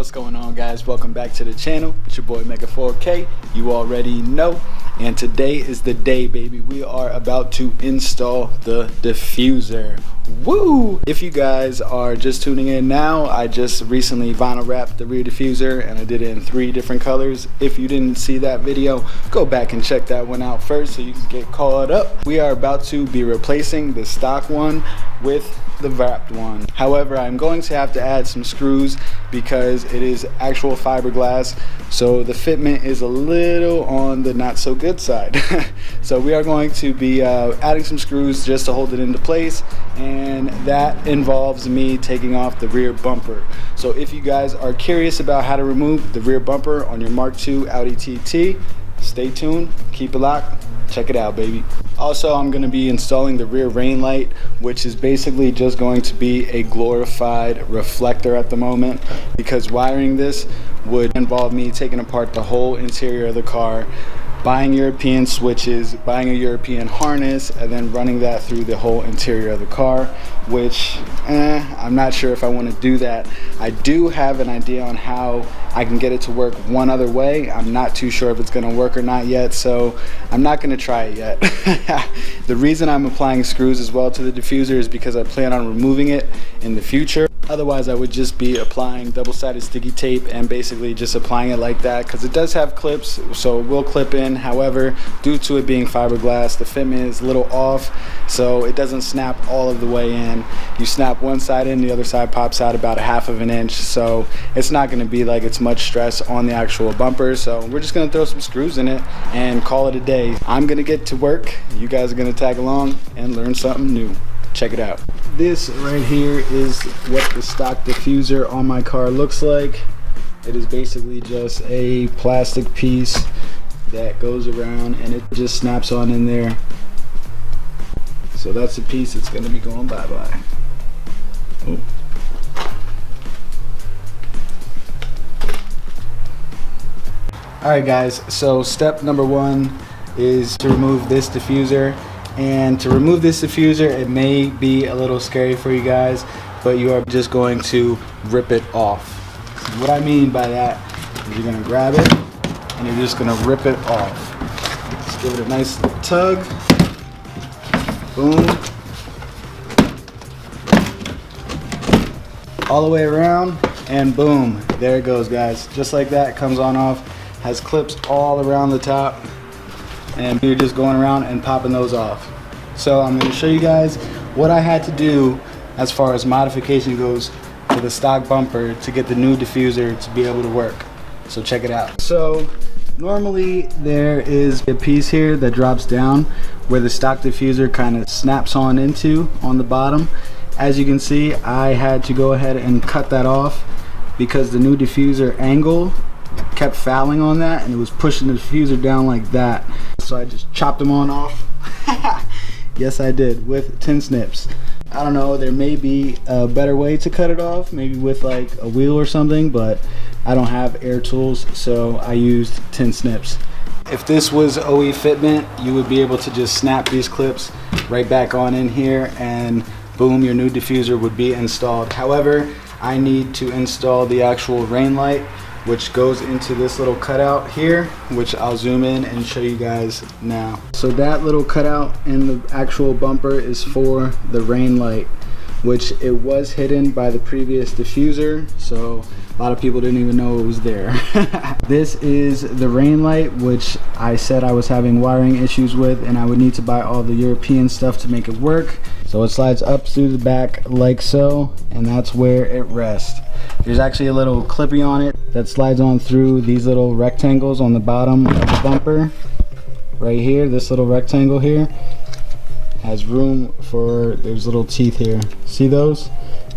What's going on, guys? Welcome back to the channel. It's your boy Mk2. You already know. And today is the day, baby. We are about to install the diffuser. Woo! If you guys are just tuning in now, I just recently vinyl wrapped the rear diffuser and I did it in 3 different colors. If you didn't see that video, go back and check that one out first so you can get caught up. We are about to be replacing the stock one with the wrapped one. However, I'm going to have to add some screws because it is actual fiberglass, so the fitment is a little on the not so good side. So we are going to be adding some screws just to hold it into place, and that involves me taking off the rear bumper. So if you guys are curious about how to remove the rear bumper on your Mk2 Audi TT, stay tuned, keep it locked, check it out, baby. Also, I'm going to be installing the rear rain light, which is basically just going to be a glorified reflector at the moment, because wiring this would involve me taking apart the whole interior of the car, buying European switches, buying a European harness, and then running that through the whole interior of the car, which I'm not sure if I want to do that. I do have an idea on how I can get it to work one other way. I'm not too sure if it's going to work or not yet, so I'm not going to try it yet. The reason I'm applying screws as well to the diffuser is because I plan on removing it in the future. Otherwise, I would just be applying double-sided sticky tape and basically just applying it like that, because it does have clips, so it will clip in. However, due to it being fiberglass, the fitment is a little off, so it doesn't snap all of the way in. You snap one side in, the other side pops out about 1/2 of an inch, so it's not going to be like it's much stress on the actual bumper. So we're just going to throw some screws in it and call it a day. I'm going to get to work. You guys are going to tag along and learn something new. Check it out. This right here is what the stock diffuser on my car looks like. It is basically just a plastic piece that goes around and it just snaps on in there. So that's the piece that's going to be going bye-bye. Oh. Alright guys, so step number 1 is to remove this diffuser. And to remove this diffuser, it may be a little scary for you guys, but you are just going to rip it off. What I mean by that is you're going to grab it and you're just going to rip it off. Just give it a nice little tug. Boom. All the way around, and boom, there it goes, guys. Just like that, it comes on off. Has clips all around the top, and you're just going around and popping those off. So I'm going to show you guys what I had to do as far as modification goes to the stock bumper to get the new diffuser to be able to work. So check it out. So normally there is a piece here that drops down where the stock diffuser kind of snaps on into on the bottom. As you can see, I had to go ahead and cut that off because the new diffuser angle kept fouling on that and it was pushing the diffuser down like that. So I just chopped them on off. Yes, I did, with tin snips. I don't know, there may be a better way to cut it off, maybe with like a wheel or something, but I don't have air tools, so I used tin snips. If this was OE fitment, you would be able to just snap these clips right back on in here and boom, your new diffuser would be installed. However, I need to install the actual rain light, which goes into this little cutout here, which I'll zoom in and show you guys now. So that little cutout in the actual bumper is for the rain light, which it was hidden by the previous diffuser, so a lot of people didn't even know it was there. This is the rain light, which I said I was having wiring issues with and I would need to buy all the European stuff to make it work. So it slides up through the back like so, and that's where it rests. There's actually a little clippy on it that slides on through these little rectangles on the bottom of the bumper. Right here, this little rectangle here has room for, there's little teeth here. See those?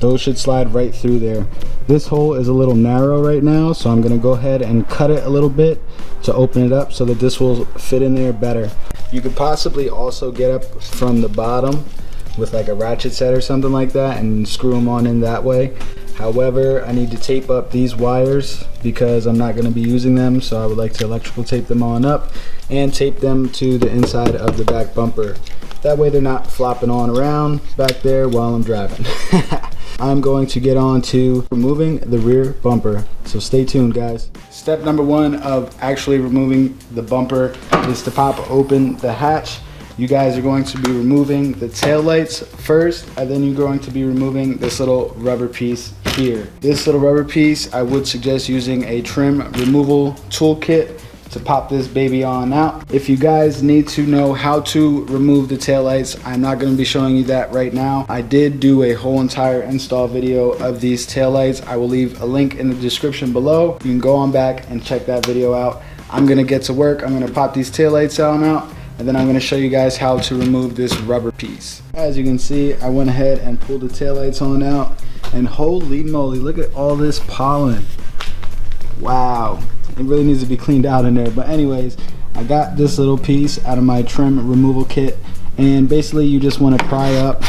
Those should slide right through there. This hole is a little narrow right now, so I'm going to go ahead and cut it a little bit to open it up so that this will fit in there better. You could possibly also get up from the bottom with like a ratchet set or something like that and screw them on in that way. However, I need to tape up these wires because I'm not going to be using them, so I would like to electrical tape them on up and tape them to the inside of the back bumper. That way they're not flopping on around back there while I'm driving. I'm going to get on to removing the rear bumper. So stay tuned, guys. Step number one of actually removing the bumper is to pop open the hatch. You guys are going to be removing the tail lights first, and then you're going to be removing this little rubber piece here. This little rubber piece, I would suggest using a trim removal toolkit to pop this baby on out. If you guys need to know how to remove the taillights, I'm not going to be showing you that right now. I did do a whole entire install video of these taillights. I will leave a link in the description below. You can go on back and check that video out. I'm going to get to work. I'm going to pop these taillights on out, and then I'm going to show you guys how to remove this rubber piece. As you can see, I went ahead and pulled the taillights on out, and holy moly, look at all this pollen. Wow. It really needs to be cleaned out in there. But anyways, I got this little piece out of my trim removal kit, and basically you just want to pry up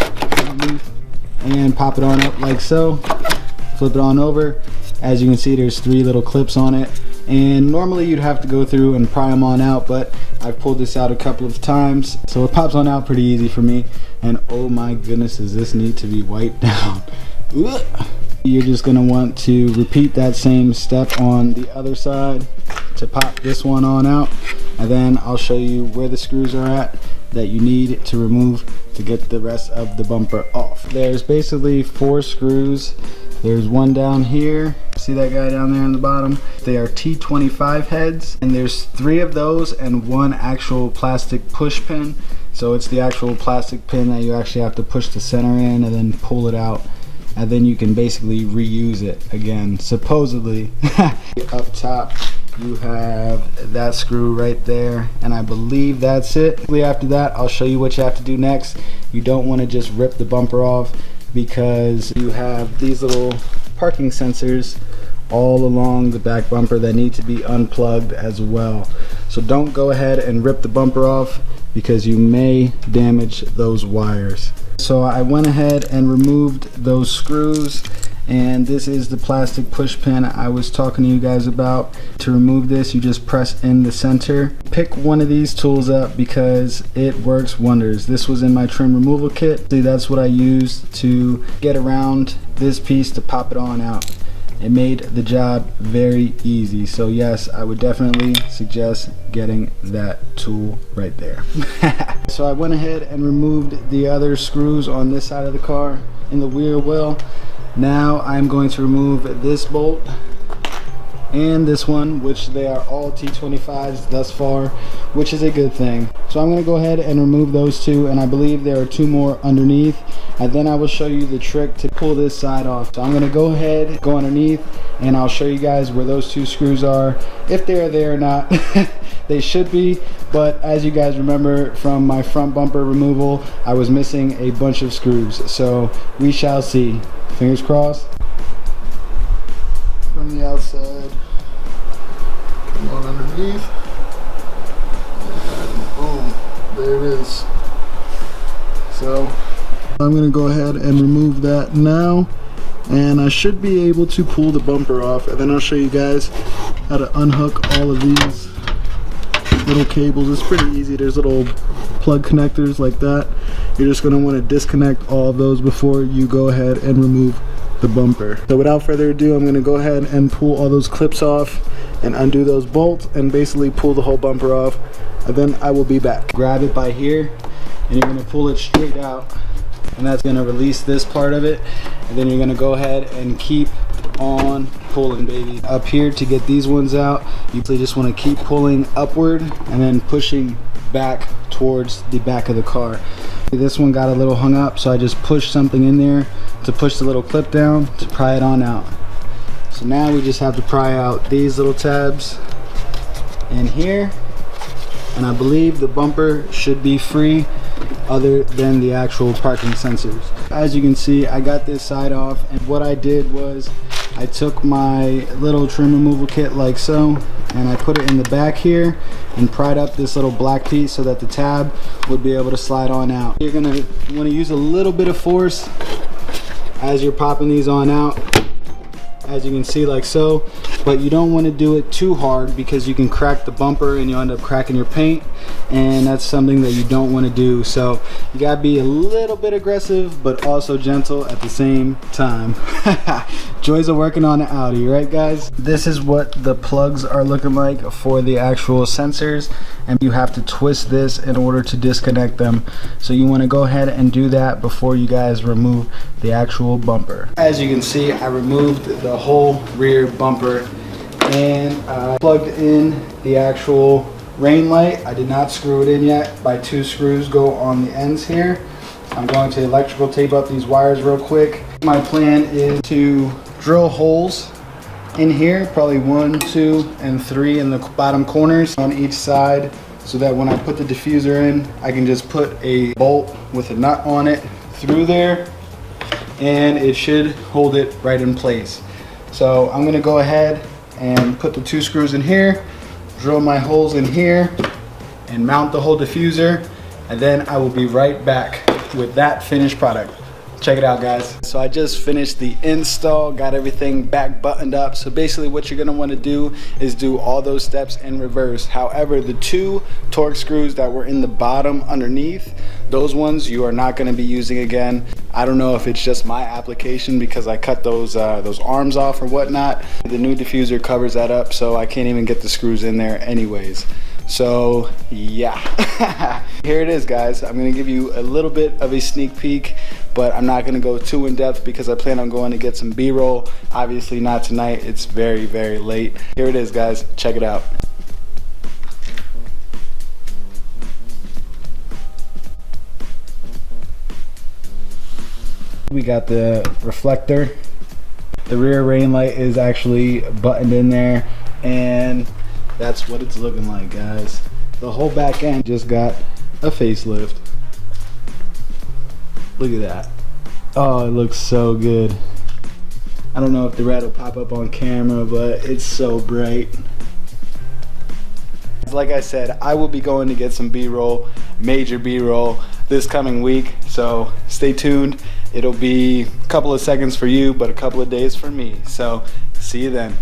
and pop it on up like so. Flip it on over. As you can see, there's 3 little clips on it, and normally you'd have to go through and pry them on out, but I've pulled this out a couple of times, so it pops on out pretty easy for me. And oh my goodness, does this need to be wiped down. Ugh. You're just going to want to repeat that same step on the other side to pop this one on out, and then I'll show you where the screws are at that you need to remove to get the rest of the bumper off. There's basically 4 screws. There's one down here. See that guy down there in the bottom? They are T25 heads, and there's 3 of those and 1 actual plastic push pin. So it's the actual plastic pin that you actually have to push the center in and then pull it out, and then you can basically reuse it again, supposedly. Up top you have that screw right there, and I believe that's it. After that, I'll show you what you have to do next. You don't want to just rip the bumper off, because you have these little parking sensors all along the back bumper that need to be unplugged as well. So don't go ahead and rip the bumper off, because you may damage those wires. So I went ahead and removed those screws, and this is the plastic push pin I was talking to you guys about. To remove this, you just press in the center. Pick one of these tools up because it works wonders. This was in my trim removal kit. See, that's what I used to get around this piece to pop it on out. It made the job very easy. So yes, I would definitely suggest getting that tool right there. So I went ahead and removed the other screws on this side of the car in the rear wheel. Now I'm going to remove this bolt and this one, which they are all T25s thus far, which is a good thing. So I'm going to go ahead and remove those 2, and I believe there are 2 more underneath, and then I will show you the trick to pull this side off. So I'm going to go ahead, go underneath, and I'll show you guys where those 2 screws are, if they are there or not. They should be, but as you guys remember from my front bumper removal, I was missing a bunch of screws, so we shall see. Fingers crossed. From the outside, come on underneath, and boom, there it is. So I'm going to go ahead and remove that now, and I should be able to pull the bumper off, and then I'll show you guys how to unhook all of these little cables. It's pretty easy. There's little plug connectors like that. You're just going to want to disconnect all of those before you go ahead and remove the bumper. So without further ado, I'm going to go ahead and pull all those clips off and undo those bolts and basically pull the whole bumper off, and then I will be back. Grab it by here, and you're going to pull it straight out, and that's going to release this part of it, and then you're going to go ahead and keep on pulling, baby. Up here to get these ones out, you just want to keep pulling upward and then pushing back towards the back of the car. This one got a little hung up, so I just pushed something in there to push the little clip down to pry it on out. So now we just have to pry out these little tabs in here, and I believe the bumper should be free other than the actual parking sensors. As you can see, I got this side off, and what I did was I took my little trim removal kit like so, and I put it in the back here and pried up this little black piece so that the tab would be able to slide on out. You're gonna want to use a little bit of force as you're popping these on out, as you can see, like so, but you don't want to do it too hard because you can crack the bumper and you'll end up cracking your paint, and that's something that you don't want to do. So you gotta be a little bit aggressive but also gentle at the same time. Joys of working on an Audi, right guys? This is what the plugs are looking like for the actual sensors, and you have to twist this in order to disconnect them. So you want to go ahead and do that before you guys remove the actual bumper. As you can see, I removed the whole rear bumper and I plugged in the actual rain light. I did not screw it in yet. My 2 screws go on the ends here. I'm going to electrical tape up these wires real quick. My plan is to drill holes in here, probably 1, 2, and 3 in the bottom corners on each side, so that when I put the diffuser in, I can just put a bolt with a nut on it through there, and it should hold it right in place. So I'm gonna go ahead and put the 2 screws in here, drill my holes in here, and mount the whole diffuser, and then I will be right back with that finished product. Check it out, guys. So I just finished the install, got everything back buttoned up. So basically what you're gonna wanna do is do all those steps in reverse. However, the 2 Torx screws that were in the bottom underneath, those ones you are not gonna be using again. I don't know if it's just my application because I cut those arms off or whatnot. The new diffuser covers that up, so I can't even get the screws in there anyways. So yeah, here it is, guys. I'm gonna give you a little bit of a sneak peek, but I'm not gonna go too in depth because I plan on going to get some B-roll. Obviously not tonight, it's very, very late. Here it is, guys, check it out. We got the reflector. The rear rain light is actually buttoned in there, and that's what it's looking like, guys. The whole back end just got a facelift. Look at that. Oh, it looks so good. I don't know if the red will pop up on camera, but it's so bright. Like I said, I will be going to get some B-roll, major B-roll, this coming week, so stay tuned. It'll be a couple of seconds for you, but a couple of days for me. So see you then.